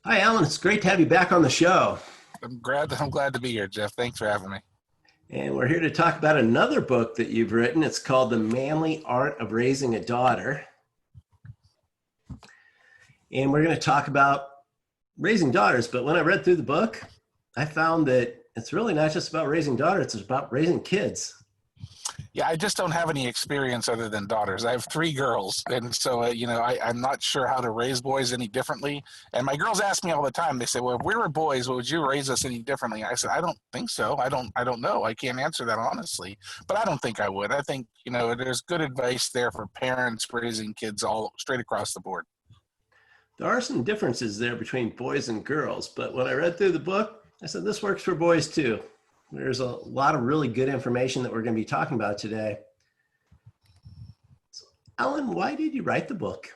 Hi, Alan. It's great to have you back on the show. I'm glad to be here, Jeff. Thanks for having me. And we're here to talk about another book that you've written. It's called The Manly Art of Raising a Daughter. And we're going to talk about raising daughters. But when I read through the book, I found that it's really not just about raising daughters, it's about raising kids. Yeah, I just don't have any experience other than daughters. I have three girls, and so I'm not sure how to raise boys any differently. And my girls ask me all the time. They say, "Well, if we were boys, would you raise us any differently?" I said, "I don't think so. I don't know. I can't answer that honestly, but I don't think I would. I think there's good advice there for parents raising kids all straight across the board." There are some differences there between boys and girls, but when I read through the book, I said, this works for boys too. There's a lot of really good information that we're going to be talking about today. So, Alan, why did you write the book?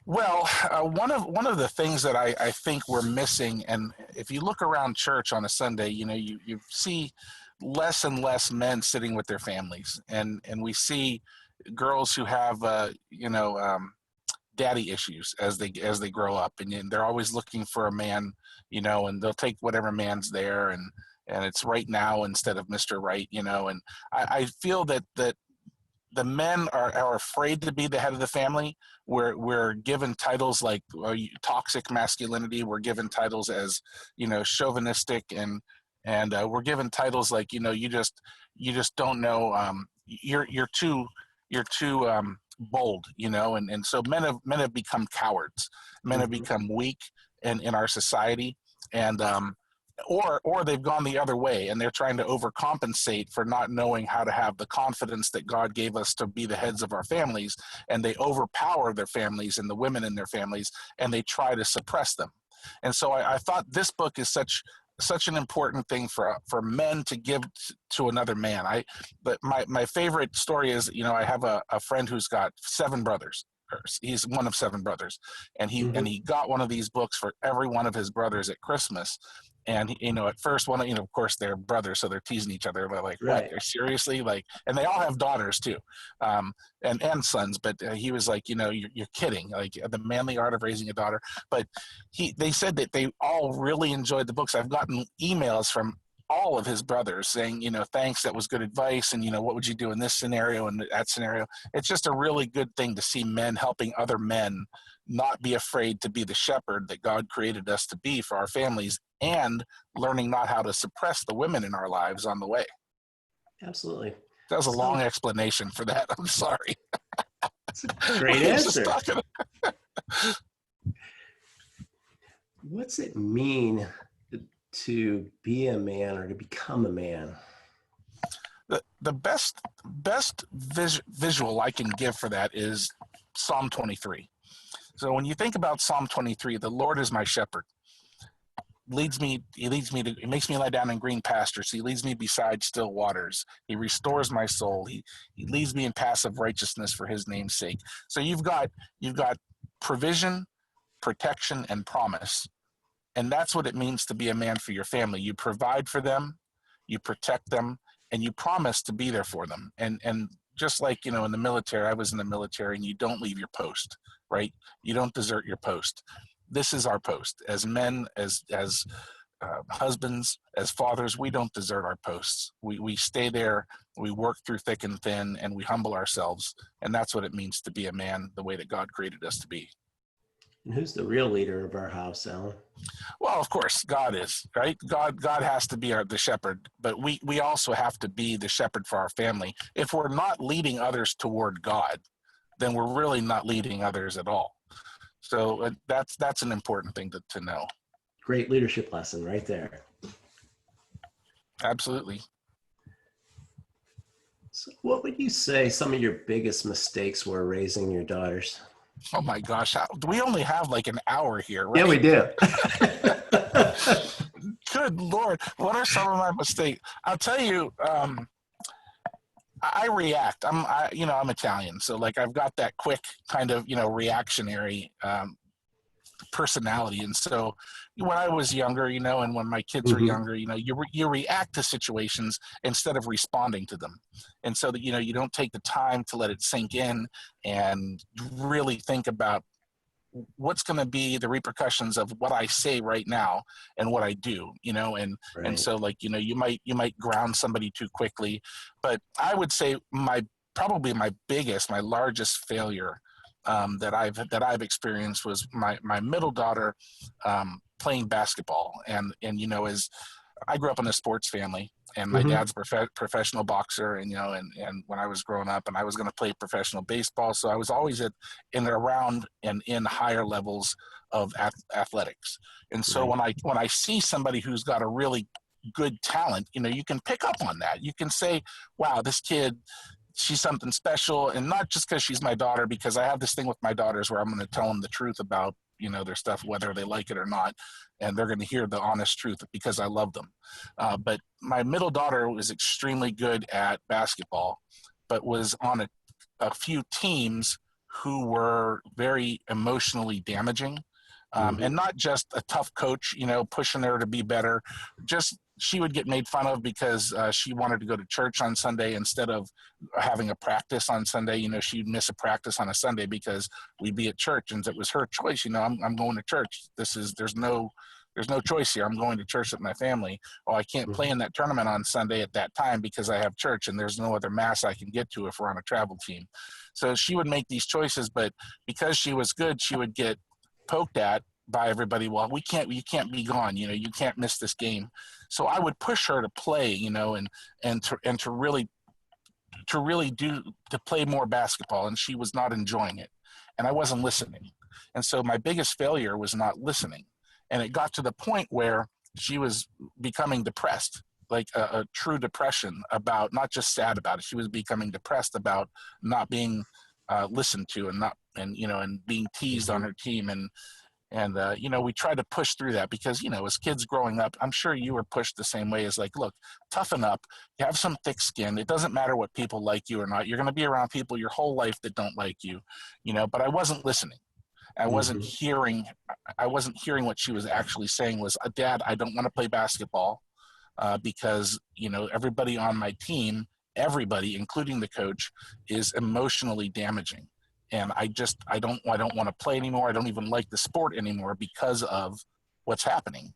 Well, one of the things that I think we're missing, and if you look around church on a Sunday, you see less and less men sitting with their families, and we see girls who have daddy issues as they grow up, and they're always looking for a man, and they'll take whatever man's there, and it's right now instead of Mr. Right, and I feel that the men are afraid to be the head of the family. We're given titles like toxic masculinity. We're given titles as chauvinistic, and we're given titles like you just don't know. You're too bold, and so men have become cowards. Men have Mhm. become weak in our society, and or they've gone the other way and they're trying to overcompensate for not knowing how to have the confidence that God gave us to be the heads of our families, and they overpower their families and the women in their families, and they try to suppress them. And so I thought this book is such an important thing for men to give to another man. But my favorite story is, I have a friend who's got seven brothers. He's one of seven brothers, and he and Mhm. he got one of these books for every one of his brothers at Christmas. And at first, of course, they're brothers, so they're teasing each other. They're like, "What? Right. Seriously?" Like, and they all have daughters too, and sons. But he was like, you're kidding. Like the manly art of raising a daughter. But they said that they all really enjoyed the books. I've gotten emails from all of his brothers saying, thanks, that was good advice, and what would you do in this scenario and that scenario. It's just a really good thing to see men helping other men not be afraid to be the shepherd that God created us to be for our families, and learning not how to suppress the women in our lives on the way. Absolutely. That was a long So explanation for that. I'm sorry. it's a great I was just answer. talking. What's it mean to be a man or to become a man? The best visual I can give for that is Psalm 23. So when you think about Psalm 23, the Lord is my shepherd. He makes me lie down in green pastures. He leads me beside still waters. He restores my soul. He leads me in paths of righteousness for his name's sake. So you've got provision, protection, and promise. And that's what it means to be a man for your family. You provide for them, you protect them, and you promise to be there for them. And just like, in the military, I was in the military, and you don't leave your post, right? You don't desert your post. This is our post as men, as husbands, as fathers. We don't desert our posts. We stay there. We work through thick and thin, and we humble ourselves. And that's what it means to be a man, the way that God created us to be. And who's the real leader of our house, Alan? Well, of course, God is, right. God has to be the shepherd, but we also have to be the shepherd for our family. If we're not leading others toward God, then we're really not leading others at all. So that's an important thing to know. Great leadership lesson right there. Absolutely. So, what would you say some of your biggest mistakes were raising your daughters? Oh my gosh, we only have like an hour here, Yeah, we right? do. Good Lord, what are some of my mistakes? I'll tell you. I react. I'm Italian, so like I've got that quick kind of reactionary personality. And so when I was younger, and when my kids were Mhm. younger, you react to situations instead of responding to them. And so that, you don't take the time to let it sink in and really think about what's going to be the repercussions of what I say right now and what I do, and Right. so like, you might ground somebody too quickly. But I would say probably my largest failure that I've experienced was my middle daughter playing basketball. And as I grew up in a sports family, and my Hmm. dad's professional boxer, and when I was growing up, and I was going to play professional baseball, so I was always around and in higher levels of athletics. And so Right. when I see somebody who's got a really good talent, you can pick up on that. You can say, "Wow, this kid, she's something special," and not just because she's my daughter, because I have this thing with my daughters where I'm going to tell them the truth about their stuff, whether they like it or not, and they're going to hear the honest truth because I love them. But my middle daughter was extremely good at basketball, but was on a few teams who were very emotionally damaging. Hmm. And not just a tough coach, pushing her to be better. Just she would get made fun of because she wanted to go to church on Sunday instead of having a practice on Sunday. She'd miss a practice on a Sunday because we'd be at church, and it was her choice. I'm going to church. There's no choice here. I'm going to church with my family. Oh, I can't play Hmm. in that tournament on Sunday at that time because I have church, and there's no other mass I can get to if we're on a travel team. So she would make these choices, but because she was good, she would get poked at by everybody. Well, you can't be gone. You can't miss this game. So I would push her to play, and to really to play more basketball, and she was not enjoying it, and I wasn't listening. And so my biggest failure was not listening, and it got to the point where she was becoming depressed, like a true depression, about not just sad about it. She was becoming depressed about not being listened to, and not and being teased on Hmm. her team. And we try to push through that because as kids growing up, I'm sure you were pushed the same way. As like, look, toughen up, you have some thick skin. It doesn't matter what people like you or not. You're going to be around people your whole life that don't like you. But I wasn't listening. I wasn't Hmm. hearing. I wasn't hearing what she was actually saying. Was, Dad, I don't want to play basketball because everybody on my team, everybody, including the coach, is emotionally damaging, and I don't want to play anymore. I don't even like the sport anymore because of what's happening.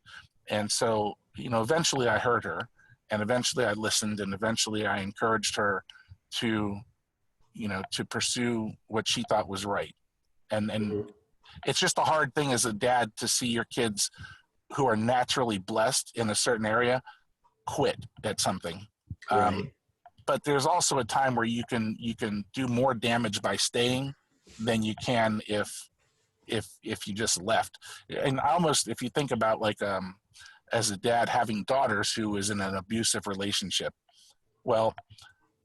And so eventually I heard her, and eventually I listened, and eventually I encouraged her to to pursue what she thought was right. And Hmm. it's just a hard thing as a dad to see your kids who are naturally blessed in a certain area quit at something. Um, Right. but there's also a time where you can do more damage by staying than you can if you just left. And almost, if you think about, like, as a dad having daughters who is in an abusive relationship, well,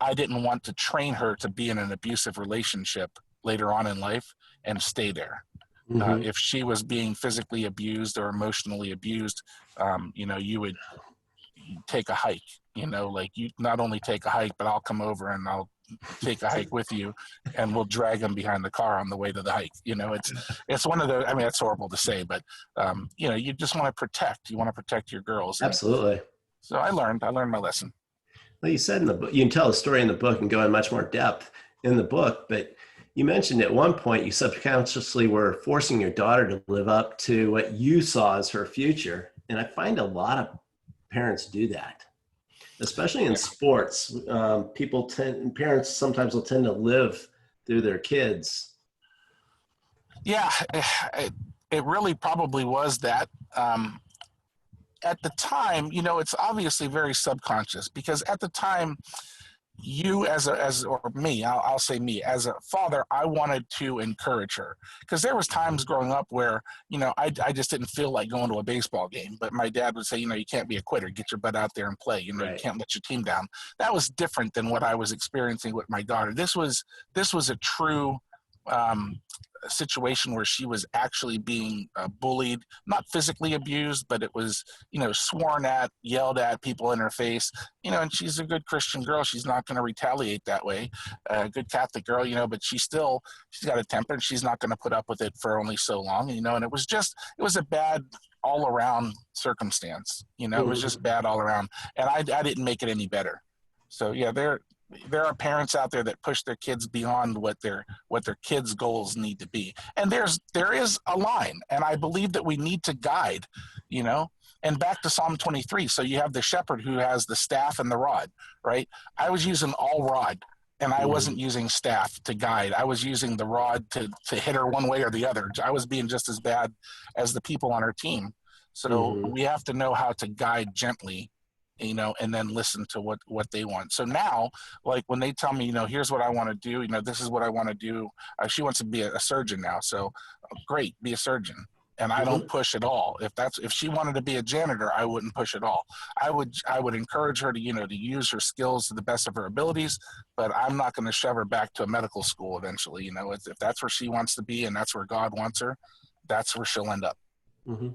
I didn't want to train her to be in an abusive relationship later on in life and stay there. Hmm. If she was being physically abused or emotionally abused, you would take a hike. Like, you not only take a hike, but I'll come over and I'll take a hike with you, and we'll drag them behind the car on the way to the hike. It's one of the. I mean, that's horrible to say, but you just want to protect. You want to protect your girls, and Absolutely. so I learned my lesson. Well, you said in the book, you can tell a story in the book and go in much more depth in the book, but you mentioned at one point you subconsciously were forcing your daughter to live up to what you saw as her future. And I find a lot of parents do that, especially in Yeah, sports. Parents sometimes will tend to live through their kids. yeah. It really probably was that. At the time, it's obviously very subconscious, because at the time, you as or me, I'll say me as a father, I wanted to encourage her, because there was times growing up where I just didn't feel like going to a baseball game, but my dad would say, you can't be a quitter, get your butt out there and play, you Right. can't let your team down. That was different than what I was experiencing with my daughter. This was a true um, situation where she was actually being bullied, not physically abused, but it was sworn at, yelled at, people in her face, and she's a good Christian girl. She's not going to retaliate that way. A good Catholic girl, but she's got a temper, and she's not going to put up with it for only so long, and it was a bad all around circumstance. It was just Mhm. bad all around. And I didn't make it any better. So yeah, there are parents out there that push their kids beyond what their kids' goals need to be, and there is a line, and I believe that we need to guide, you know. And back to Psalm 23. So you have the shepherd who has the staff and the rod, right? I was using all rod, and I wasn't using staff to guide. I was using the rod to hit her one way or the other. I was being just as bad as the people on her team. So we have to know how to guide gently, you know, and then listen to what they want. So now, like when they tell me, you know, here's what I want to do, you know, this is what I want to do. She wants to be a surgeon now. So great, be a surgeon. And I don't push at all. If she wanted to be a janitor, I wouldn't push at all. I would encourage her to, you know, to use her skills to the best of her abilities, but I'm not going to shove her back to a medical school eventually. You know, if that's where she wants to be and that's where God wants her, that's where she'll end up. Mm-hmm.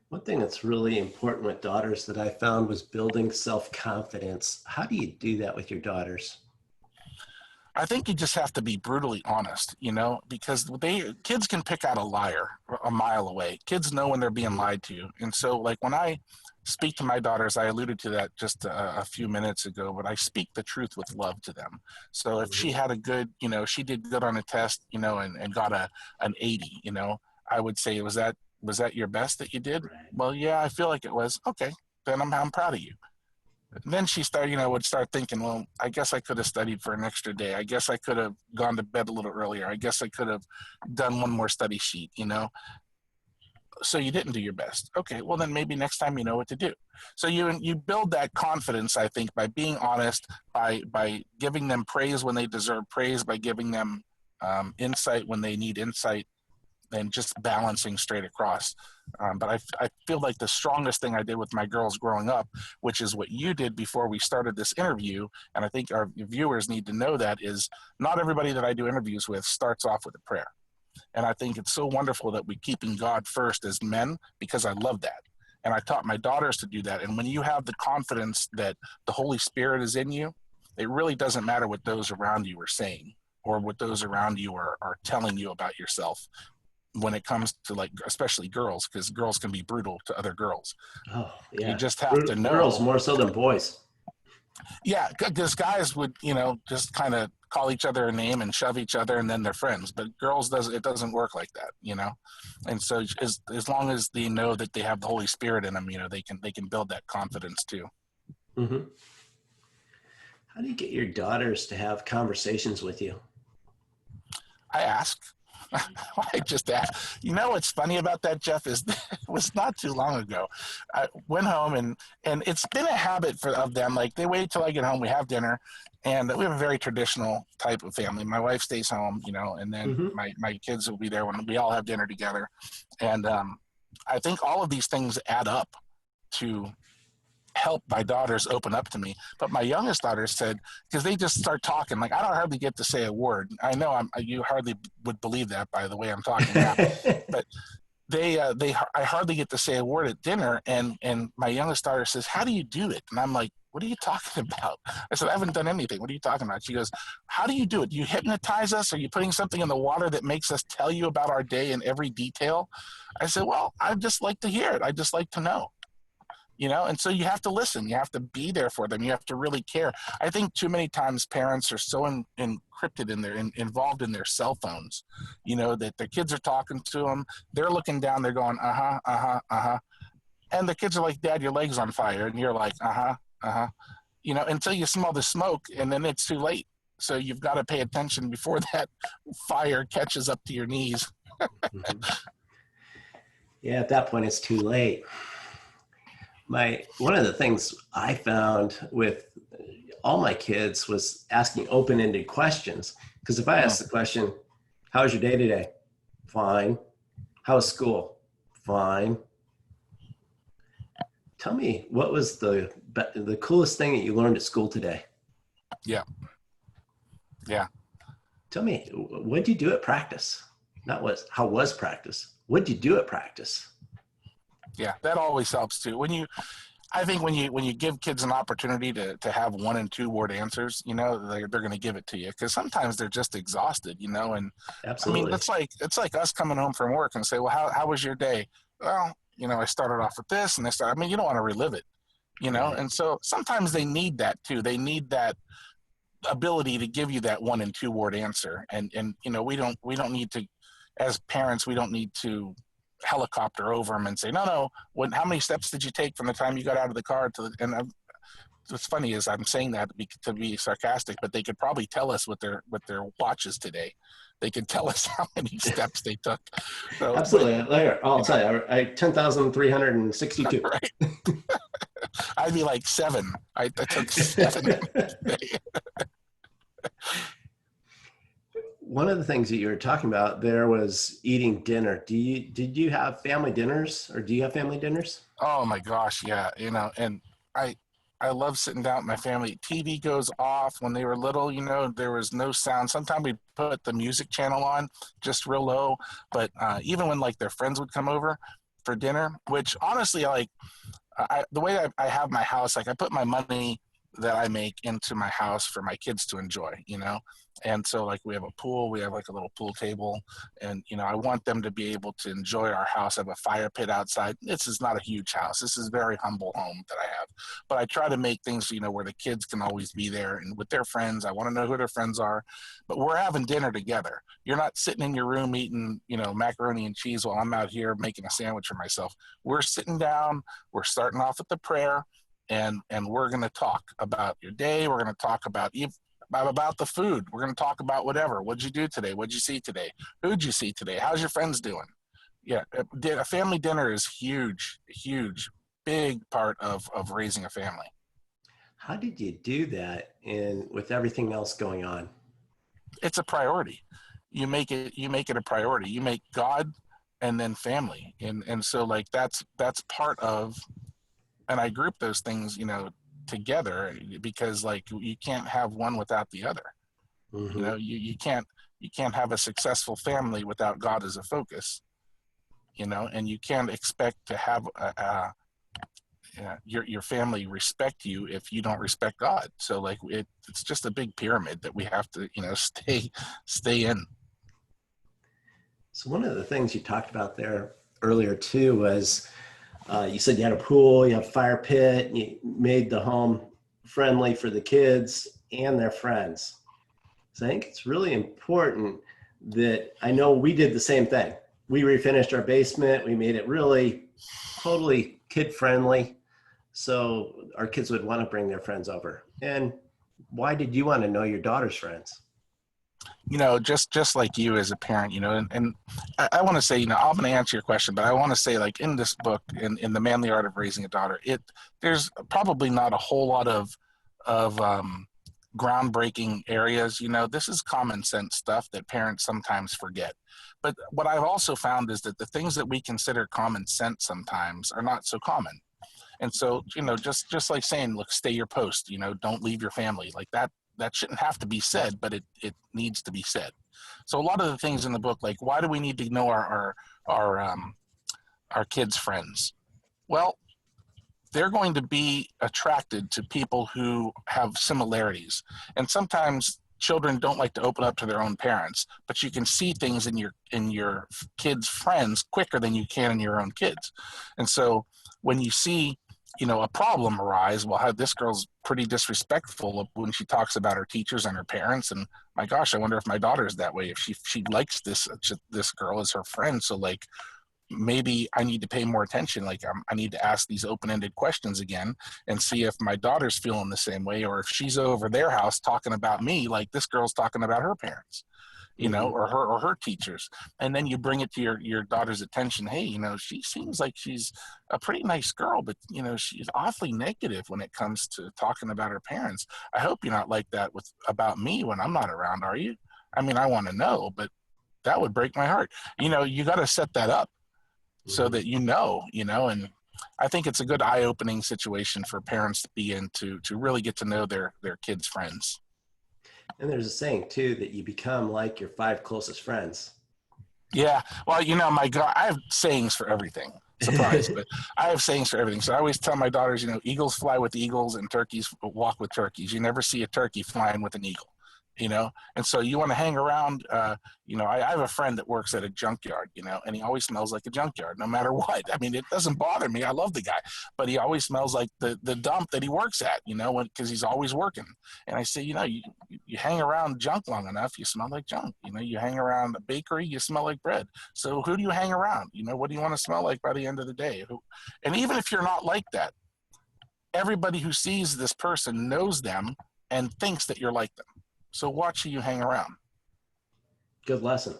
One thing that's really important with daughters that I found was building self-confidence. How do you do that with your daughters? I think you just have to be brutally honest, you know, because kids can pick out a liar a mile away. Kids know when they're being lied to. And so like when I speak to my daughters, I alluded to that just a few minutes ago, but I speak the truth with love to them. So if she had a good, you know, she did good on a test, you know, and got an 80, you know, I would say, was that your best that you did? Right. Well, yeah, I feel like it was. Okay, then I'm proud of you. And then she started, you know, would start thinking, well, I guess I could have studied for an extra day. I guess I could have gone to bed a little earlier. I guess I could have done one more study sheet, you know. So you didn't do your best. Okay, well then maybe next time you know what to do. So you build that confidence, I think, by being honest, by giving them praise when they deserve praise, by giving them insight when they need insight, and just balancing straight across. But I feel like the strongest thing I did with my girls growing up, which is what you did before we started this interview, and I think our viewers need to know that, is not everybody that I do interviews with starts off with a prayer. And I think it's so wonderful that we're keeping God first as men, because I love that. And I taught my daughters to do that. And when you have the confidence that the Holy Spirit is in you, it really doesn't matter what those around you are saying or what those around you are telling you about yourself, when it comes to, like, especially girls, because girls can be brutal to other girls. Oh, yeah. You just have to know. Girls more so than boys. Yeah, because guys would, you know, just kind of call each other a name and shove each other, and then they're friends. But girls, it doesn't work like that, you know. And so as long as they know that they have the Holy Spirit in them, you know, they can build that confidence too. Mm-hmm. How do you get your daughters to have conversations with you? I ask. I just asked. You know what's funny about that, Jeff, is it was not too long ago. I went home and it's been a habit of them. Like, they wait till I get home, we have dinner, and we have a very traditional type of family. My wife stays home, you know, and then my kids will be there when we all have dinner together. And I think all of these things add up to help my daughters open up to me. But my youngest daughter said, because they just start talking, like, I don't hardly get to say a word. I know you hardly would believe that by the way I'm talking now, but I hardly get to say a word at dinner. And my youngest daughter says, how do you do it? And I'm like, what are you talking about? I said, I haven't done anything. What are you talking about? She goes, how do you do it? Do you hypnotize us? Are you putting something in the water that makes us tell you about our day in every detail? I said, well, I just like to hear it. I just like to know. You know, and so you have to listen. You have to be there for them. You have to really care. I think too many times parents are so encrypted involved in their cell phones, you know, that their kids are talking to them. They're looking down. They're going, uh-huh, uh-huh, uh-huh. And the kids are like, Dad, your leg's on fire. And you're like, uh-huh, uh-huh. You know, until you smell the smoke, and then it's too late. So you've got to pay attention before that fire catches up to your knees. Yeah, at that point, it's too late. One of the things I found with all my kids was asking open-ended questions. Because if I ask the question, how was your day today? Fine. How was school? Fine. Tell me, what was the coolest thing that you learned at school today? Yeah. Yeah. Tell me, what'd you do at practice? How was practice? What'd you do at practice? Yeah, that always helps too. I think when you give kids an opportunity to have 1 and 2 word answers, you know, they're going to give it to you, because sometimes they're just exhausted, you know. And absolutely. I mean, it's like us coming home from work and say, well, how was your day? Well, you know, I started off with this and I mean, you don't want to relive it. you know. Right. And so sometimes they need that too. They need that ability to give you that 1 and 2 word answer. And you know, we don't need to, as parents, we don't need to helicopter over them and say, no, how many steps did you take from the time you got out of the car to the, and what's funny is I'm saying that to be sarcastic, but they could probably tell us with their watches today. They could tell us how many steps they took. So, but Absolutely. Later, I'll you know, tell you, I 10,362. right? I'd be like 7. I took 7. One of the things that you were talking about there was eating dinner. Did you have family dinners, or do you have family dinners? Oh my gosh, yeah, you know, and I I love sitting down with my family. TV goes off when they were little, you know, there was no sound. Sometimes we'd put the music channel on just real low, but even when like their friends would come over for dinner, which honestly, like the way I have my house, like I put my money that I make into my house for my kids to enjoy, you know? And so like we have a pool, we have like a little pool table, and you know, I want them to be able to enjoy our house. I have a fire pit outside. This is not a huge house. This is a very humble home that I have. But I try to make things, you know, where the kids can always be there and with their friends. I want to know who their friends are. But we're having dinner together. You're not sitting in your room eating, you know, macaroni and cheese while I'm out here making a sandwich for myself. We're sitting down, we're starting off with the prayer, and we're going to talk about your day. We're going to talk about the food. We're going to talk about whatever. What'd you do today? What'd you see today? Who'd you see today? How's your friends doing? Yeah, a family dinner is huge, huge, big part of raising a family. How did you do that in with everything else going on? It's a priority. You make it a priority. You make God and then family, and so like that's part of, and I group those things, you know, together because like you can't have one without the other. You Hmm. know, you can't have a successful family without God as a focus. You know, and you can't expect to have your family respect you if you don't respect God. So like it's just a big pyramid that we have to, you know, stay in. So one of the things you talked about there earlier too was you said you had a pool, you have a fire pit, and you made the home friendly for the kids and their friends. So I think it's really important that I know we did the same thing. We refinished our basement. We made it really totally kid friendly. So our kids would want to bring their friends over. And why did you want to know your daughter's friends? You know, just like you as a parent, you know, and I want to say, you know, I'm going to answer your question, but I want to say, like in this book, in the Manly Art of Raising a Daughter, there's probably not a whole lot of groundbreaking areas. You know, this is common sense stuff that parents sometimes forget. But what I've also found is that the things that we consider common sense sometimes are not so common. And so, you know, just like saying, look, stay your post, you know, don't leave your family, like that shouldn't have to be said, but it needs to be said. So a lot of the things in the book, like why do we need to know our kids' friends? Well, they're going to be attracted to people who have similarities. And sometimes children don't like to open up to their own parents, but you can see things in your kids' friends quicker than you can in your own kids. And so when you see, you know, a problem arise, well, how this girl's pretty disrespectful when she talks about her teachers and her parents, and my gosh, I wonder if my daughter is that way, if she likes this girl as her friend. So like maybe I need to pay more attention. Like I need to ask these open-ended questions again and see if my daughter's feeling the same way, or if she's over their house talking about me like this girl's talking about her parents, you know, Mm-hmm. or her teachers. And then you bring it to your daughter's attention. Hey, you know, she seems like she's a pretty nice girl, but you know, she's awfully negative when it comes to talking about her parents. I hope you're not like that with about me when I'm not around, are you? I mean, I want to know, but that would break my heart. You know, you got to set that up so Mm-hmm. that you know, and I think it's a good eye-opening situation for parents to be in to really get to know their kids' friends. And there's a saying too that you become like your five closest friends. Yeah, well, you know, my God, I have sayings for everything. Surprise, but I have sayings for everything. So I always tell my daughters, you know, eagles fly with eagles and turkeys walk with turkeys. You never see a turkey flying with an eagle. you know. And so you want to hang around. I have a friend that works at a junkyard, and he always smells like a junkyard, no matter what. I mean, it doesn't bother me. I love the guy, but he always smells like the dump that he works at, because he's always working. And I say, you hang around junk long enough, you smell like junk. You hang around a bakery, you smell like bread. So who do you hang around? What do you want to smell like by the end of the day? And even if you're not like that, everybody who sees this person knows them and thinks that you're like them. So watch who you hang around. Good lesson.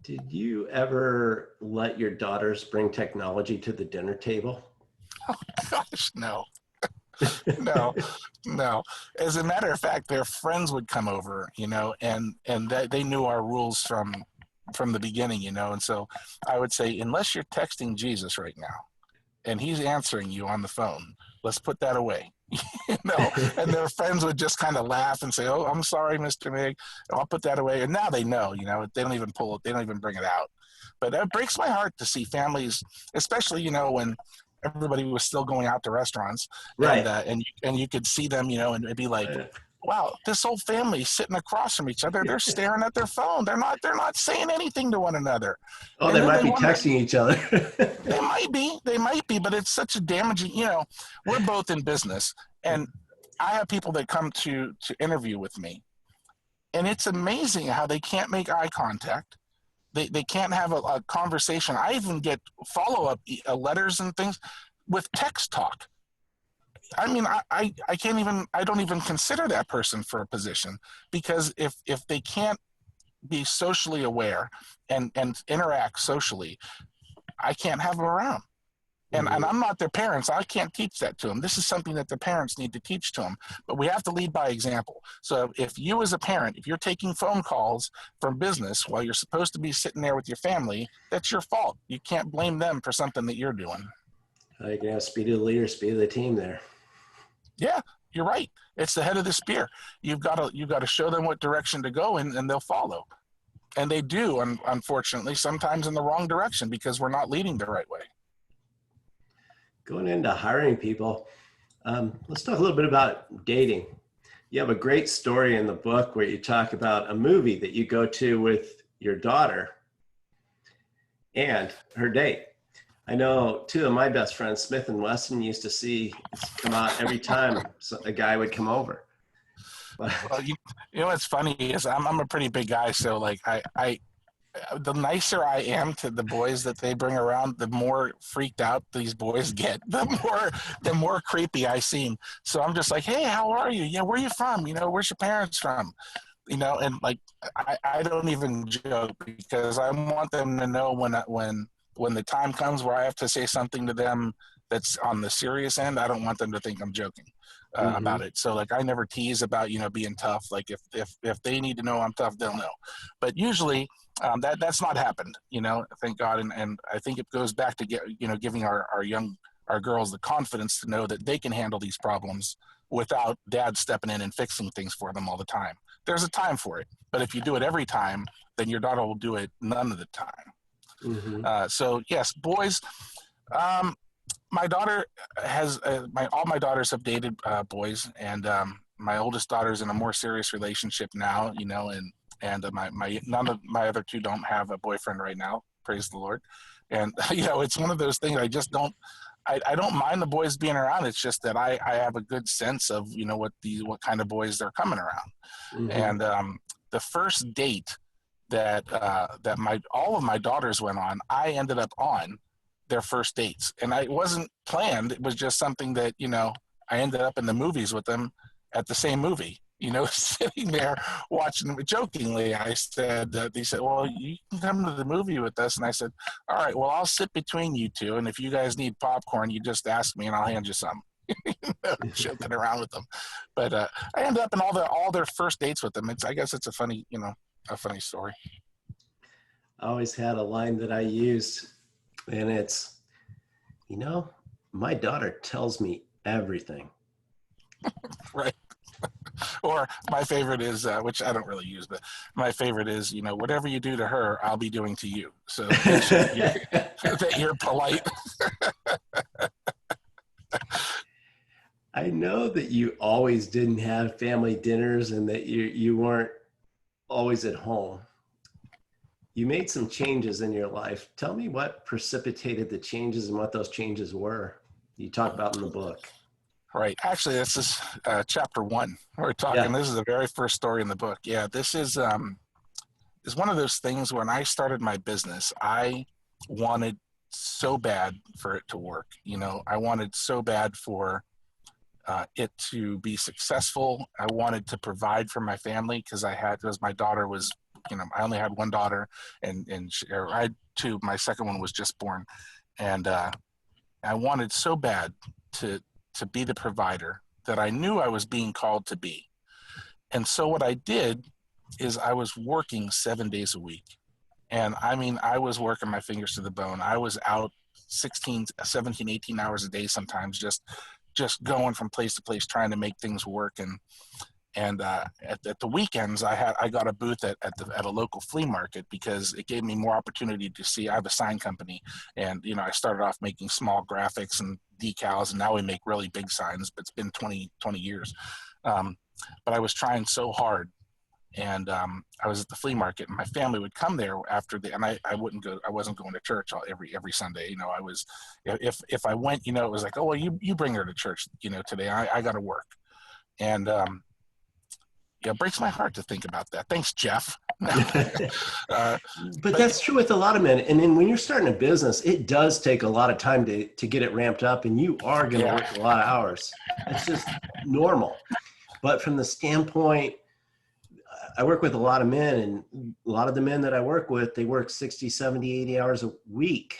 Did you ever let your daughters bring technology to the dinner table? Oh, gosh, no. No. As a matter of fact, their friends would come over, and they knew our rules from the beginning, and so I would say, unless you're texting Jesus right now and he's answering you on the phone, let's put that away. And their friends would just kind of laugh and say, "Oh, I'm sorry, Mr. Mig, I'll put that away." And now they know, they don't even pull it, they don't even bring it out. But it breaks my heart to see families, especially, when everybody was still going out to restaurants, right? And you could see them, and it'd be like, wow, this whole family sitting across from each other, they're staring at their phone. They're not saying anything to one another. Oh, they might be texting each other. They might be, but it's such a damaging, we're both in business, and I have people that come to interview with me, and it's amazing how they can't make eye contact. They can't have a conversation. I even get follow-up letters and things with text talk. I mean, I don't even consider that person for a position, because if they can't be socially aware and interact socially, I can't have them around. And I'm not their parents. I can't teach that to them. This is something that the parents need to teach to them. But we have to lead by example. So if you as a parent, if you're taking phone calls from business while you're supposed to be sitting there with your family, that's your fault. You can't blame them for something that you're doing. You can have speed of the leader, speed of the team there. Yeah, you're right. It's the head of the spear. You've got to show them what direction to go in, and they'll follow. And they do, unfortunately, sometimes in the wrong direction, because we're not leading the right way. Going into hiring people, let's talk a little bit about dating. You have a great story in the book where you talk about a movie that you go to with your daughter and her date. I know two of my best friends, Smith and Wesson, used to come out every time a guy would come over. Well, what's funny is I'm a pretty big guy, so like the nicer I am to the boys that they bring around, the more freaked out these boys get, the more creepy I seem. So I'm just like, "Hey, how are you? Yeah, where are you from? Where's your parents from?" And like I don't even joke, because I want them to know when the time comes where I have to say something to them that's on the serious end, I don't want them to think I'm joking about it. So like I never tease about, being tough. Like if they need to know I'm tough, they'll know. But usually that's not happened, thank God. And I think it goes back to giving our girls the confidence to know that they can handle these problems without dad stepping in and fixing things for them all the time. There's a time for it. But if you do it every time, then your daughter will do it none of the time. So yes, boys, my daughter has all my daughters have dated boys, and my oldest daughter's in a more serious relationship now, and none of my other two don't have a boyfriend right now, praise the Lord. And it's one of those things. I don't mind the boys being around. It's just that I have a good sense of what kind of boys they're coming around. And the first date that all of my daughters went on, I ended up on their first dates, and it wasn't planned. It was just something that I ended up in the movies with them at the same movie. Sitting there watching them. Jokingly, I said they said, "Well, you can come to the movie with us," and I said, "All right, well, I'll sit between you two, and if you guys need popcorn, you just ask me, and I'll hand you some." Joking around with them, but I ended up in all their first dates with them. I guess it's a funny story. I always had a line that I used, and it's, my daughter tells me everything. Right. Or my favorite is, which I don't really use, but my favorite is, whatever you do to her, I'll be doing to you. So make sure that you're polite. I know that you always didn't have family dinners and that you weren't always at home. You made some changes in your life. Tell me what precipitated the changes and what those changes were. You talk about in the book. Right. Actually, this is chapter one. We're talking. Yeah. This is the very first story in the book. Yeah, this is one of those things. When I started my business, I wanted so bad for it to work. You know, I wanted so bad for it to be successful. I wanted to provide for my family because my daughter was, you know, I only had one daughter, or I had two. My second one was just born, and I wanted so bad to to be the provider that I knew I was being called to be. And so what I did is I was working 7 days a week. And I mean, I was working my fingers to the bone. I was out 16, 17, 18 hours a day sometimes, just going from place to place trying to make things work. And at the weekends, I got a booth at a local flea market because it gave me more opportunity to see. I have a sign company, and you know, I started off making small graphics and decals, and now we make really big signs. But it's been 20 years. But I was trying so hard, and I was at the flea market, and my family would come there and I wouldn't go. I wasn't going to church every Sunday. You know, I was, if I went, you know, it was like, oh well, you bring her to church, you know, today. I got to work, and yeah, it breaks my heart to think about that. Thanks, Jeff. uh, But but that's true with a lot of men. And then when you're starting a business, it does take a lot of time to get it ramped up, and you are going to yeah, work a lot of hours. It's just normal. But from the standpoint, I work with a lot of men, and a lot of the men that I work with, they work 60, 70, 80 hours a week,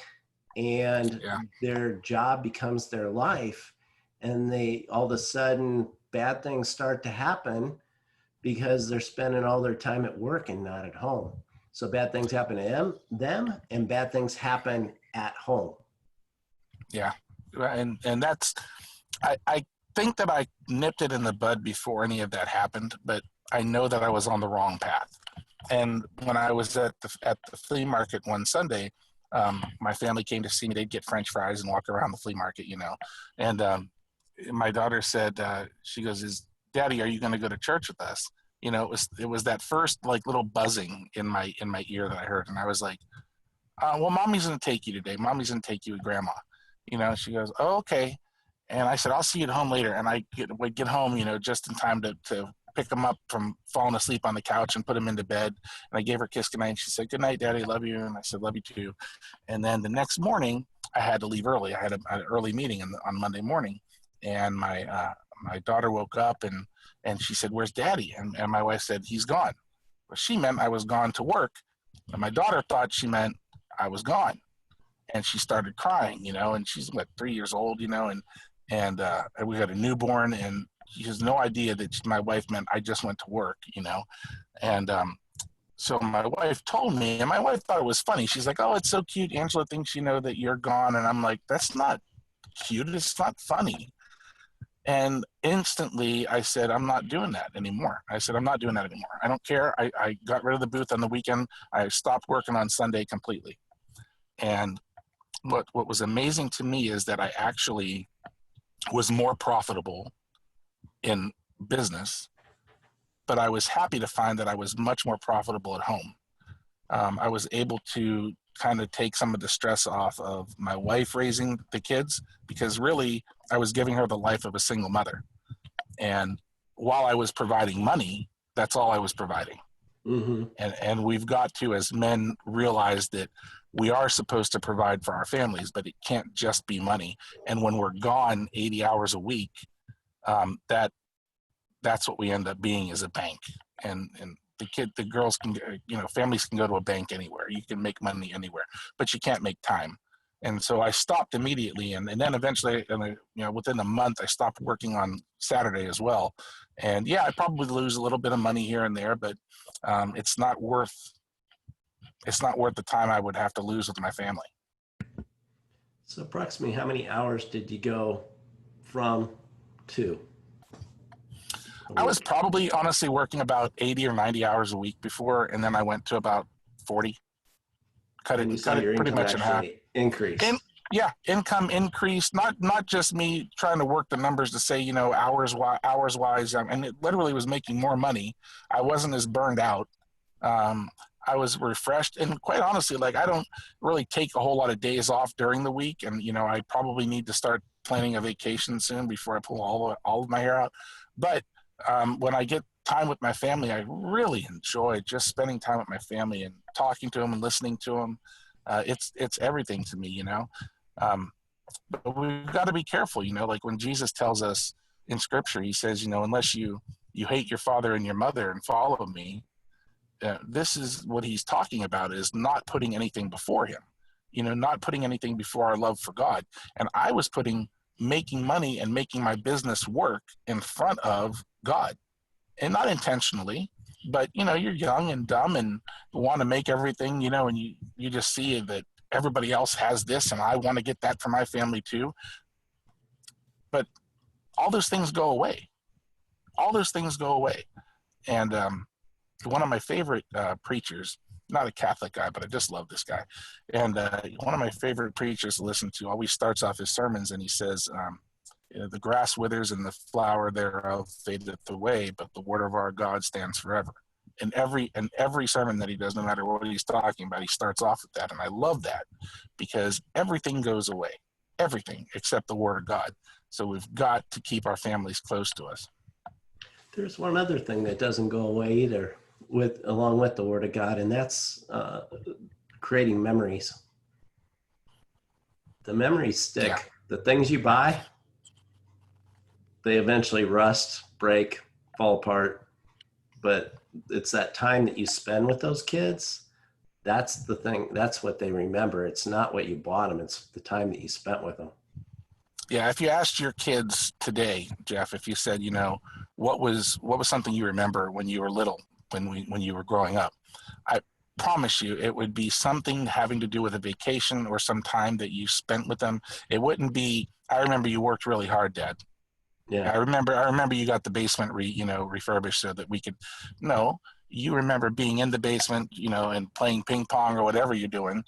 and yeah, their job becomes their life. And they all of a sudden, bad things start to happen because they're spending all their time at work and not at home. So bad things happen to them, and bad things happen at home. yeah, and that's I think that I nipped it in the bud before any of that happened, but I know that I was on the wrong path. And when I was at the flea market one Sunday, my family came to see me. They'd get French fries and walk around the flea market, you know. And my daughter said, she goes, "Is Daddy, are you going to go to church with us?" You know, it was that first like little buzzing in my ear that I heard, and I was like, "Well, Mommy's going to take you today. Mommy's going to take you with Grandma." You know, she goes, "Oh, okay." And I said, "I'll see you at home later." And I would get home, you know, just in time to pick him up from falling asleep on the couch and put him into bed. And I gave her a kiss goodnight. And she said, "Good night, Daddy. Love you." And I said, "Love you too." And then the next morning, I had to leave early. I had an early meeting on Monday morning, and my daughter woke up and she said, "Where's Daddy?" And my wife said, "He's gone." Well, she meant I was gone to work, and my daughter thought she meant I was gone, and she started crying, you know. And she's what, 3 years old, you know, and we got a newborn, and she has no idea that my wife meant I just went to work, you know. And so my wife told me, and my wife thought it was funny. She's like, "Oh, it's so cute. Angela thinks, you know, that you're gone." And I'm like, "That's not cute. It's not funny." And instantly I said, "I'm not doing that anymore." I said, "I'm not doing that anymore. I don't care." I got rid of the booth on the weekend. I stopped working on Sunday completely. And what was amazing to me is that I actually was more profitable in business, but I was happy to find that I was much more profitable at home. I was able to kind of take some of the stress off of my wife raising the kids, because really I was giving her the life of a single mother. And while I was providing money, that's all I was providing. Mm-hmm. And we've got to, as men, realize that we are supposed to provide for our families, but it can't just be money. And when we're gone 80 hours a week, that's what we end up being, is a bank. And the girls can, you know, families can go to a bank anywhere. You can make money anywhere, but you can't make time. And so I stopped immediately, and then eventually, you know, within a month, I stopped working on Saturday as well. And yeah, I probably lose a little bit of money here and there, but it's not worth the time I would have to lose with my family. So approximately how many hours did you go from to? I was probably honestly working about 80 or 90 hours a week before, and then I went to about 40. Cut And you it saw your pretty income much in half. actually increase. Yeah, income increase, not just me trying to work the numbers to say, hours wise, and it literally was making more money. I wasn't as burned out. Um, I was refreshed, and quite honestly, like I don't really take a whole lot of days off during the week, and I probably need to start planning a vacation soon before I pull all of my hair out. But when I get time with my family, I really enjoy just spending time with my family and talking to them and listening to them. It's everything to me. Um, but we've got to be careful, like when Jesus tells us in Scripture, he says, unless you hate your father and your mother and follow me, this is what he's talking about, is not putting anything before him, not putting anything before our love for God. And I was putting making money and making my business work in front of God, and not intentionally, but you're young and dumb and want to make everything, and you just see that everybody else has this and I want to get that for my family too. But all those things go away. All those things go away. And one of my favorite preachers, not a Catholic guy, but I just love this guy. And one of my favorite preachers to listen to always starts off his sermons and he says, the grass withers and the flower thereof fadeth away, but the word of our God stands forever. And every sermon that he does, no matter what he's talking about, he starts off with that. And I love that because everything goes away, everything except the word of God. So we've got to keep our families close to us. There's one other thing that doesn't go away either, along with the word of God, and that's creating memories. The memories stick. Yeah. The things you buy, they eventually rust, break, fall apart. But it's that time that you spend with those kids. That's the thing. That's what they remember. It's not what you bought them. It's the time that you spent with them. Yeah. If you asked your kids today, Jeff, if you said, what was something you remember when you were little, when you were growing up, I promise you it would be something having to do with a vacation or some time that you spent with them. It wouldn't be, I remember you worked really hard, Dad. Yeah. I remember you got the basement refurbished so that we could. No, you remember being in the basement, and playing ping pong or whatever you're doing.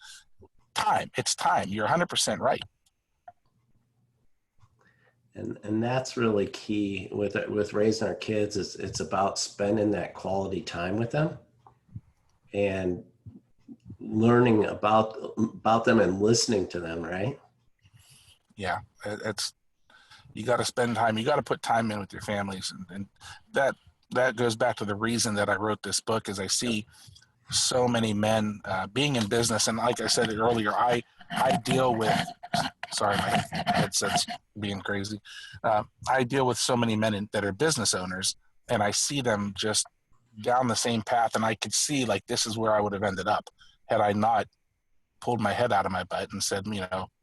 It's time. You're 100% right. And that's really key with raising our kids. It's about spending that quality time with them and learning about them and listening to them, right? Yeah, you got to spend time. You got to put time in with your families, and that goes back to the reason that I wrote this book. Is I see so many men being in business, and like I said earlier, I deal with. Sorry, my headset's being crazy. I deal with so many men that are business owners, and I see them just down the same path, and I could see like this is where I would have ended up had I not pulled my head out of my butt and said,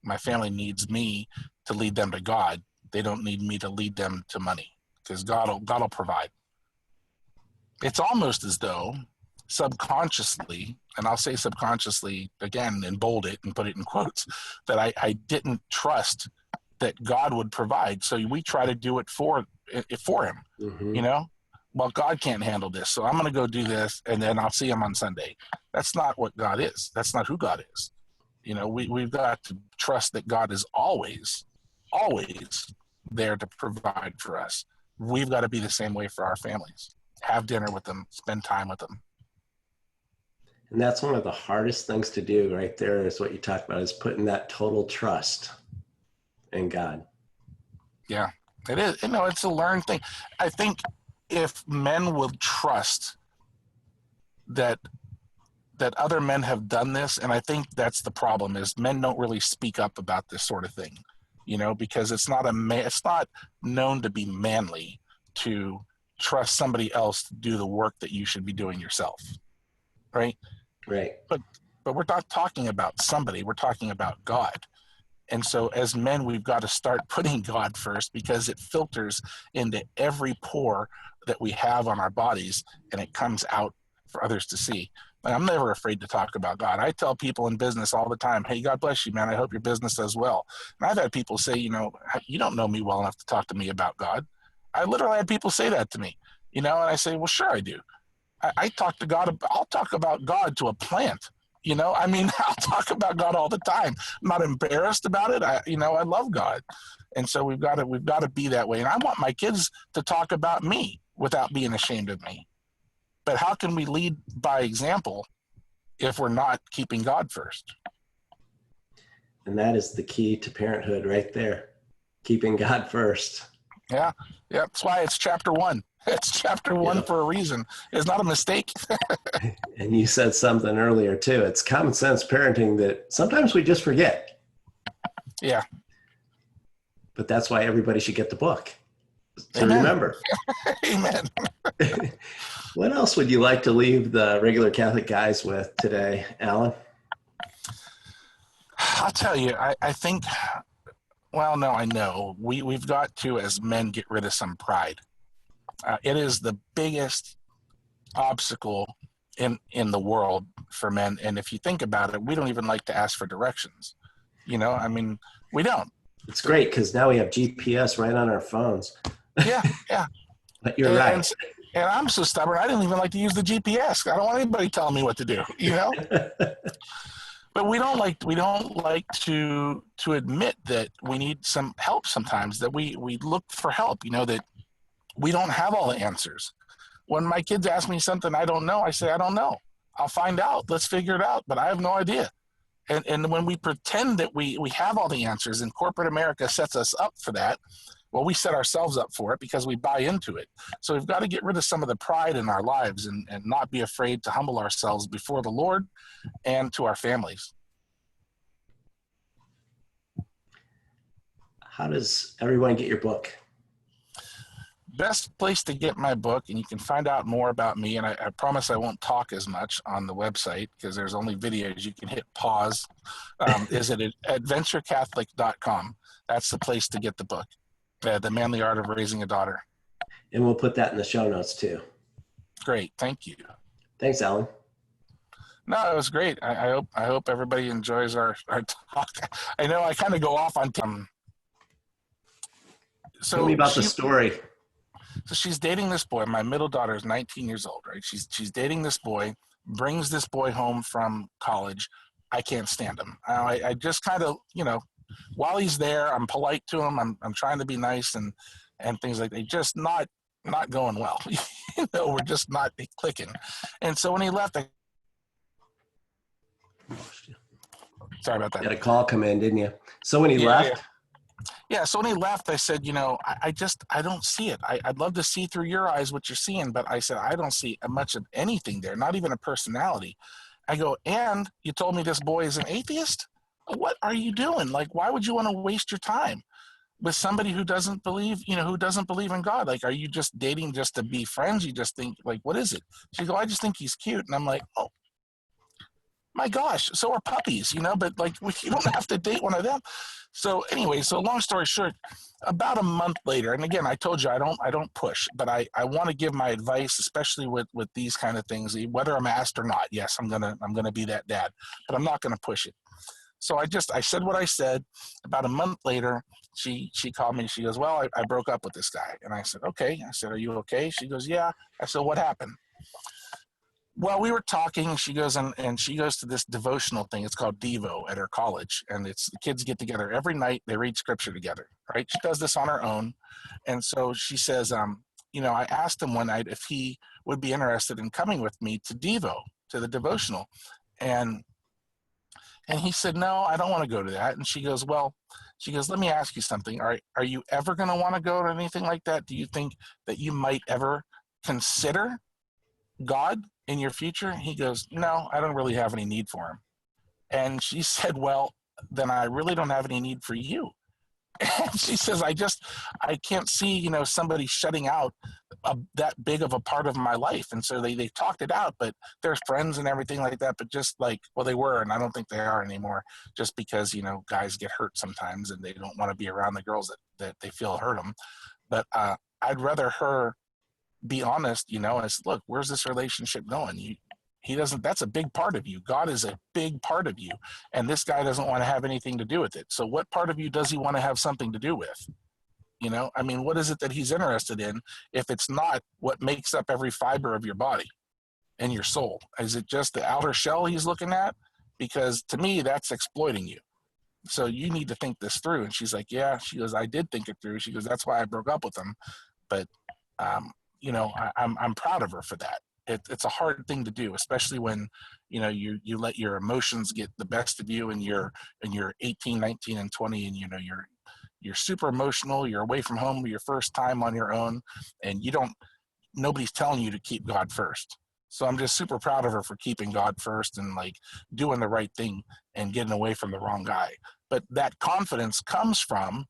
my family needs me to lead them to God. They don't need me to lead them to money, because God will provide. It's almost as though subconsciously, and I'll say subconsciously again and bold it and put it in quotes, that I didn't trust that God would provide. So we try to do it for him, mm-hmm. Well, God can't handle this, so I'm going to go do this, and then I'll see him on Sunday. That's not what God is. That's not who God is. We've got to trust that God is always there to provide for us. We've got to be the same way for our families. Have dinner with them, spend time with them. And that's one of the hardest things to do right there, is what you talked about, is putting that total trust in God. Yeah, it is. It's a learned thing. I think if men will trust that other men have done this, and I think that's the problem, is men don't really speak up about this sort of thing, because it's not known to be manly to trust somebody else to do the work that you should be doing yourself. Right. But we're not talking about somebody, we're talking about God. And so as men, we've got to start putting God first, because it filters into every pore that we have on our bodies, and it comes out for others to see. I'm never afraid to talk about God. I tell people in business all the time, hey, God bless you, man. I hope your business does well. And I've had people say, you don't know me well enough to talk to me about God. I literally had people say that to me, and I say, well, sure I do. I talk to God. I'll talk about God to a plant. You know, I mean, I'll talk about God all the time. I'm not embarrassed about it. I love God. And so we've got to be that way. And I want my kids to talk about me without being ashamed of me. But how can we lead by example if we're not keeping God first? And that is the key to parenthood right there. Keeping God first. Yeah. That's why it's chapter 1. It's chapter 1 for a reason. It's not a mistake. And you said something earlier too. It's common sense parenting that sometimes we just forget. Yeah. But that's why everybody should get the book to Amen. remember. Amen. What else would you like to leave the regular Catholic guys with today, Alan? I'll tell you, I think, well, no, I know. We've got to, as men, get rid of some pride. It is the biggest obstacle in the world for men. And if you think about it, we don't even like to ask for directions. You know, I mean, we don't. It's great because now we have GPS right on our phones. Yeah. But you're right. And I'm so stubborn, I didn't even like to use the GPS. I don't want anybody telling me what to do, you know? But we don't like to admit that we need some help sometimes, that we look for help, you know, that we don't have all the answers. When my kids ask me something I don't know, I say, I don't know. I'll find out. Let's figure it out. But I have no idea. And when we pretend that we have all the answers, and corporate America sets us up for that, well, we set ourselves up for it because we buy into it. So we've got to get rid of some of the pride in our lives and not be afraid to humble ourselves before the Lord and to our families. How does everyone get your book? Best place to get my book, and you can find out more about me, and I promise I won't talk as much on the website because there's only videos. You can hit pause. Is it at adventurecatholic.com? That's the place to get the book, The Manly Art of Raising a Daughter. And we'll put that in the show notes too. Great. Thank you. Thanks, Alan. No, it was great. I hope everybody enjoys our talk. I know I kind of go off on so tell me about the story. So she's dating this boy. My middle daughter is 19 years old, right? She's dating this boy, brings this boy home from college. I can't stand him. I just kind of, you know, while he's there, I'm polite to him. I'm trying to be nice and things like that. Just not going well. You know, we're just not clicking. And so when he left, sorry about that. You had a call come in, didn't you? So when he left? Yeah, so when he left, I said, you know, I don't see it. I'd love to see through your eyes what you're seeing, but I said, I don't see much of anything there, not even a personality. I go, and you told me this boy is an atheist? What are you doing? Like, why would you want to waste your time with somebody who doesn't believe, you know, who doesn't believe in God? Like, are you just dating just to be friends? You just think, like, what is it? She go, I just think he's cute. And I'm like, oh, my gosh, so are puppies, you know, but like, you don't have to date one of them. So anyway, so long story short, about a month later, and again, I told you I don't push, but I want to give my advice, especially with these kind of things, whether I'm asked or not. Yes, I'm gonna be that dad, but I'm not gonna push it. So I said what I said. About a month later, she called me. She goes, well, I broke up with this guy, and I said, okay. I said, are you okay? She goes, yeah. I said, what happened? Well, we were talking, she goes and she goes to this devotional thing. It's called Devo at her college. And it's the kids get together every night. They read scripture together, right? She does this on her own. And so she says, you know, I asked him one night if he would be interested in coming with me to Devo, to the devotional. And he said, no, I don't want to go to that. And she goes, let me ask you something. Are you ever going to want to go to anything like that? Do you think that you might ever consider God in your future? He goes, no, I don't really have any need for him. And she said, well, then I really don't have any need for you. And she says, I can't see, you know, somebody shutting out that big of a part of my life. And so they talked it out, but they're friends and everything like that. But just like, well, they were, and I don't think they are anymore, just because, you know, guys get hurt sometimes and they don't want to be around the girls that they feel hurt them. But I'd rather her be honest, you know, as look, where's this relationship going? He doesn't, that's a big part of you. God is a big part of you. And this guy doesn't want to have anything to do with it. So what part of you does he want to have something to do with? You know, I mean, what is it that he's interested in if it's not what makes up every fiber of your body and your soul? Is it just the outer shell he's looking at? because to me, that's exploiting you. So you need to think this through. And she's like, yeah. She goes, I did think it through. She goes, that's why I broke up with him. But, you know, I'm proud of her for that. It's a hard thing to do, especially when, you know, you let your emotions get the best of you, and you're 18, 19, and 20, and, you know, you're super emotional. You're away from home your first time on your own, and nobody's telling you to keep God first. So I'm just super proud of her for keeping God first and like doing the right thing and getting away from the wrong guy. But that confidence comes from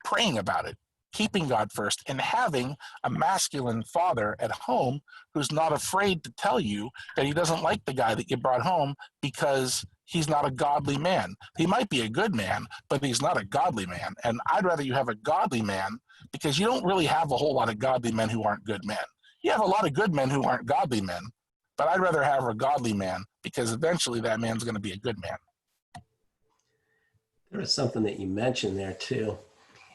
praying about it, keeping God first, and having a masculine father at home who's not afraid to tell you that he doesn't like the guy that you brought home because he's not a godly man. He might be a good man, but he's not a godly man. And I'd rather you have a godly man, because you don't really have a whole lot of godly men who aren't good men. You have a lot of good men who aren't godly men, but I'd rather have a godly man, because eventually that man's going to be a good man. There was something that you mentioned there too.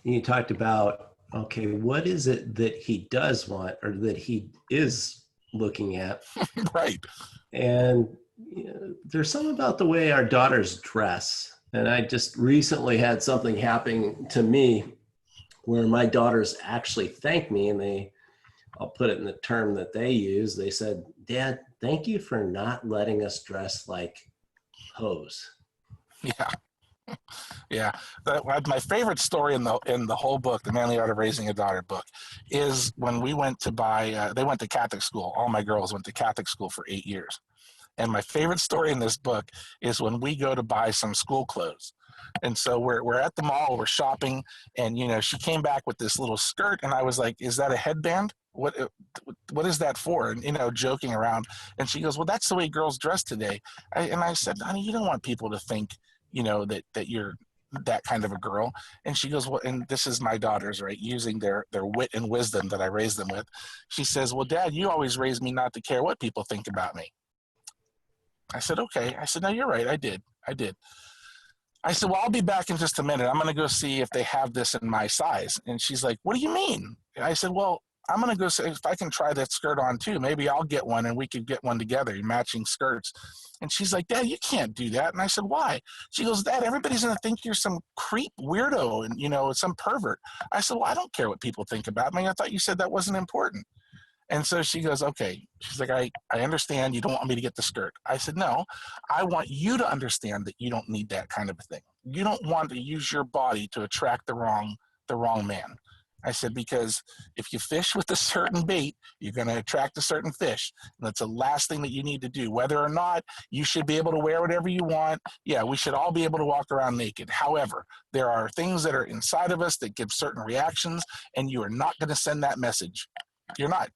And you talked about, okay, what is it that he does want, or that he is looking at? Right. And you know, there's something about the way our daughters dress. And I just recently had something happen to me where my daughters actually thanked me, and I'll put it in the term that they use. They said, Dad, thank you for not letting us dress like hoes. Yeah. Yeah, my favorite story in the whole book, the Manly Art of Raising a Daughter book, is when we went to buy. They went to Catholic school. All my girls went to Catholic school for 8 years, and my favorite story in this book is when we go to buy some school clothes. And so we're at the mall, we're shopping, and you know, she came back with this little skirt, and I was like, "Is that a headband? What is that for?" And you know, joking around. And she goes, "Well, that's the way girls dress today." And I said, "Honey, you don't want people to think, you know, that you're that kind of a girl." And she goes, "Well," and this is my daughters, right, using their wit and wisdom that I raised them with. She says, "Well, Dad, you always raised me not to care what people think about me." I said, "Okay." I said, "No, you're right. I did. I said, "Well, I'll be back in just a minute. I'm going to go see if they have this in my size." And she's like, "What do you mean?" I said, "Well, I'm going to go see if I can try that skirt on too. Maybe I'll get one and we could get one together, matching skirts." And she's like, "Dad, you can't do that." And I said, "Why?" She goes, "Dad, everybody's going to think you're some creep weirdo and, you know, some pervert." I said, "Well, I don't care what people think about me. I thought you said that wasn't important." And so she goes, "Okay." She's like, I understand you don't want me to get the skirt." I said, "No, I want you to understand that you don't need that kind of a thing. You don't want to use your body to attract the wrong man." I said, "Because if you fish with a certain bait, you're going to attract a certain fish. And that's the last thing that you need to do. Whether or not you should be able to wear whatever you want. Yeah, we should all be able to walk around naked. However, there are things that are inside of us that give certain reactions, and you are not going to send that message. You're not."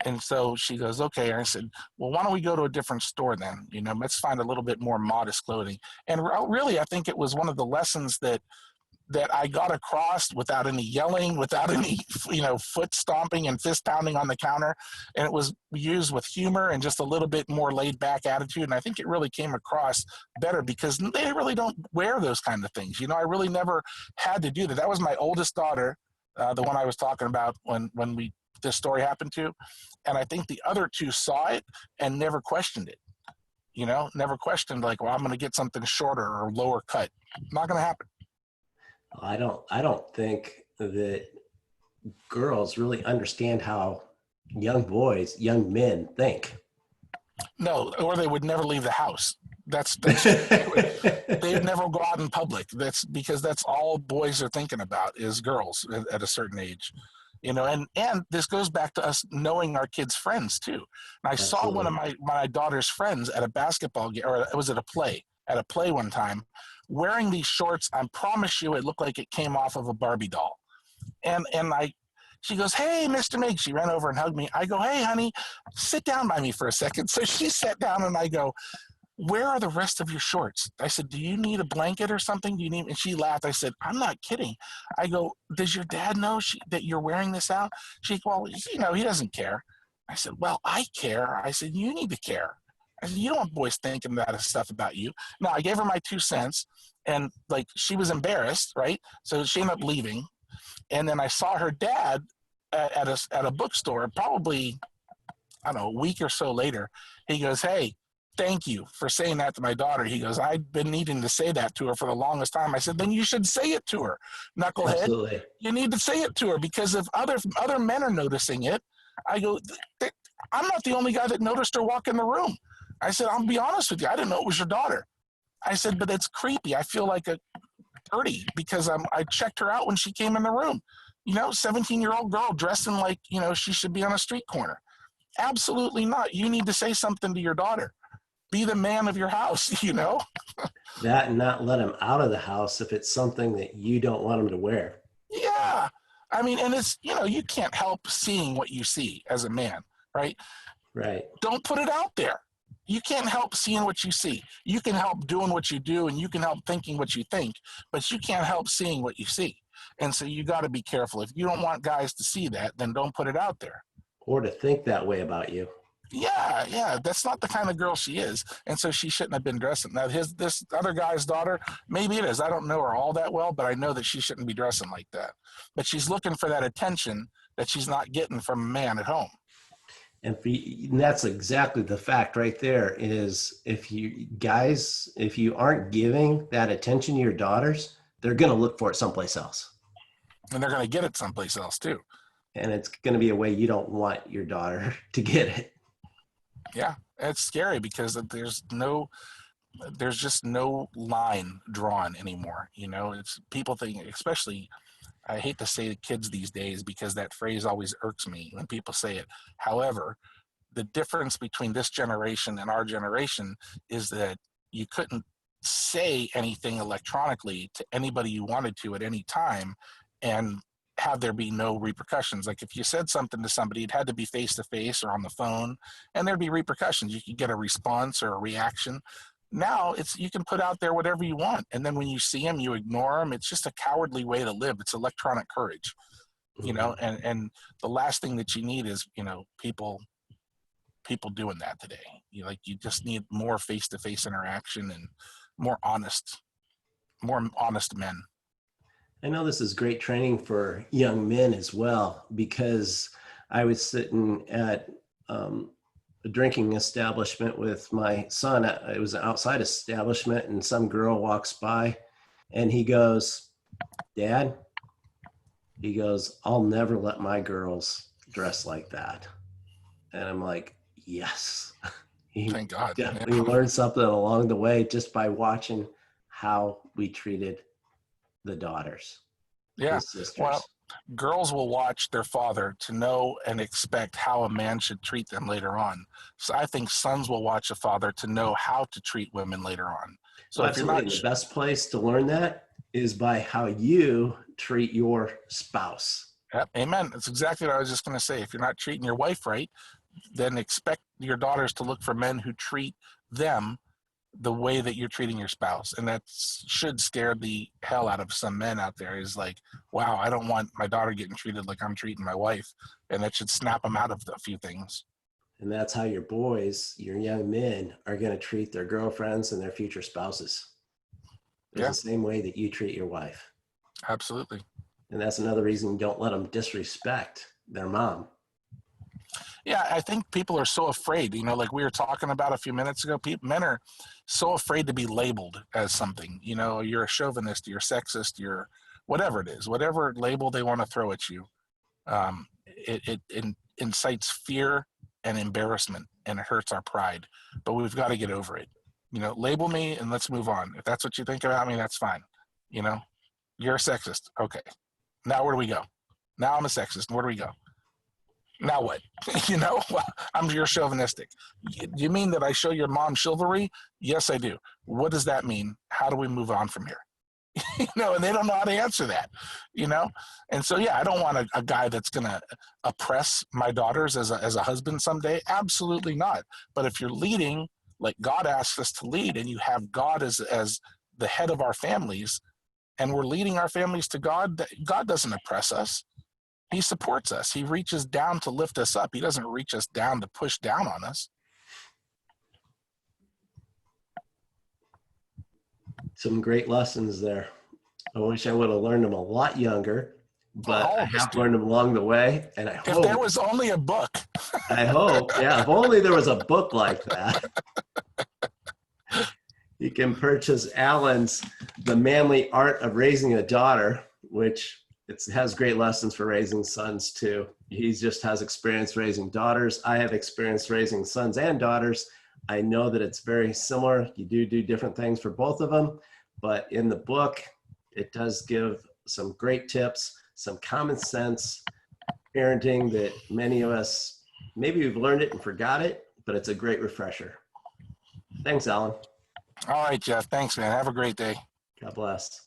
And so she goes, "Okay." And I said, "Well, why don't we go to a different store then? You know, let's find a little bit more modest clothing." And really, I think it was one of the lessons that I got across without any yelling, without any, you know, foot stomping and fist pounding on the counter. And it was used with humor and just a little bit more laid back attitude. And I think it really came across better because they really don't wear those kind of things. You know, I really never had to do that. That was my oldest daughter, the one I was talking about when this story happened to. And I think the other two saw it and never questioned it. You know, never questioned like, "Well, I'm going to get something shorter or lower cut." Not going to happen. I don't think that girls really understand how young men think. No, or they would never leave the house. That's they'd never go out in public. That's because that's all boys are thinking about is girls at a certain age. You know, and this goes back to us knowing our kids' friends too. And I saw one of my daughter's friends at a basketball game, or it was at a play one time, wearing these shorts. I promise you, it looked like it came off of a Barbie doll. And she goes, "Hey, Mr. Mig." She ran over and hugged me. I go, "Hey, honey, sit down by me for a second." So she sat down, and I go, "Where are the rest of your shorts?" I said, "Do you need a blanket or something? Do you need?" And she laughed. I said, "I'm not kidding." I go, "Does your dad know that you're wearing this out?" She, "Well, you know, he doesn't care." I said, "Well, I care." I said, "You need to care." I said, "You don't want boys thinking that stuff about you." No, I gave her my 2 cents, and like she was embarrassed, right? So she ended up leaving, and then I saw her dad at a bookstore, probably, I don't know, a week or so later. He goes, "Hey, thank you for saying that to my daughter. He goes, I've been needing to say that to her for the longest time. I said, then you should say it to her, knucklehead. Absolutely. You need to say it to her, because if other men are noticing it, I go, I'm not the only guy that noticed her walk in the room. I said, I'll be honest with you, I didn't know it was your daughter. I said, but it's creepy. I feel like a dirty because I checked her out when she came in the room. 17-year-old girl dressed in like, she should be on a street corner. Absolutely not. You need to say something to your daughter. Be the man of your house, That and not let him out of the house if it's something that you don't want him to wear. Yeah. I mean, and it's, you can't help seeing what you see as a man, right? Right. Don't put it out there. You can't help seeing what you see. You can help doing what you do, and you can help thinking what you think, but you can't help seeing what you see. And so you got to be careful. If you don't want guys to see that, then don't put it out there. Or to think that way about you. Yeah, that's not the kind of girl she is, and so she shouldn't have been dressing. Now, this other guy's daughter, maybe it is. I don't know her all that well, but I know that she shouldn't be dressing like that. But she's looking for that attention that she's not getting from a man at home. And that's exactly the fact right there. Is if you aren't giving that attention to your daughters, they're going to look for it someplace else, and they're going to get it someplace else too. And it's going to be a way you don't want your daughter to get it. Yeah, it's scary because there's just no line drawn anymore. It's people think, especially, I hate to say the kids these days because that phrase always irks me when people say it. However, the difference between this generation and our generation is that you couldn't say anything electronically to anybody you wanted to at any time and have there be no repercussions. Like if you said something to somebody, it had to be face to face or on the phone, and there'd be repercussions. You could get a response or a reaction. Now you can put out there whatever you want, and then when you see them, you ignore them. It's just a cowardly way to live. It's electronic courage, and the last thing that you need is people doing that today. You just need more face to face interaction and more honest men. I know this is great training for young men as well, because I was sitting at a drinking establishment with my son. It was an outside establishment, and some girl walks by and he goes, Dad, he goes, I'll never let my girls dress like that. And I'm like, yes. Thank God. We learned something along the way just by watching how we treated the daughters. Yeah. The sisters. Well, girls will watch their father to know and expect how a man should treat them later on. So I think sons will watch a father to know how to treat women later on. So if you're not, the best place to learn that is by how you treat your spouse. Yep, amen. That's exactly what I was just going to say. If you're not treating your wife right, then expect your daughters to look for men who treat them the way that you're treating your spouse. And that should scare the hell out of some men out there. Is like, wow, I don't want my daughter getting treated like I'm treating my wife. And that should snap them out of a few things. And that's how your boys, your young men, are going to treat their girlfriends and their future spouses. It's the same way that you treat your wife. Absolutely. And that's another reason you don't let them disrespect their mom. Yeah, I think people are so afraid, like we were talking about a few minutes ago, men are so afraid to be labeled as something. You're a chauvinist, you're sexist, you're whatever it is, whatever label they want to throw at you. It incites fear and embarrassment, and it hurts our pride. But we've got to get over it. Label me and let's move on. If that's what you think about me, that's fine. You're a sexist. Okay. Now where do we go? Now I'm a sexist. Where do we go? Now what? You're chauvinistic. You mean that I show your mom chivalry? Yes, I do. What does that mean? How do we move on from here? And they don't know how to answer that, And so, I don't want a guy that's going to oppress my daughters as a husband someday. Absolutely not. But if you're leading like God asks us to lead, and you have God as the head of our families, and we're leading our families to God, God doesn't oppress us. He supports us. He reaches down to lift us up. He doesn't reach us down to push down on us. Some great lessons there. I wish I would have learned them a lot younger, but I have learned them along the way. And I hope, if there was only a book. I hope, if only there was a book like that. You can purchase Alan's The Manly Art of Raising a Daughter, which has great lessons for raising sons too. He just has experience raising daughters. I have experience raising sons and daughters. I know that it's very similar. You do different things for both of them, but in the book, it does give some great tips, some common sense parenting that many of us, maybe we've learned it and forgot it, but it's a great refresher. Thanks, Alan. All right, Jeff. Thanks, man. Have a great day. God bless.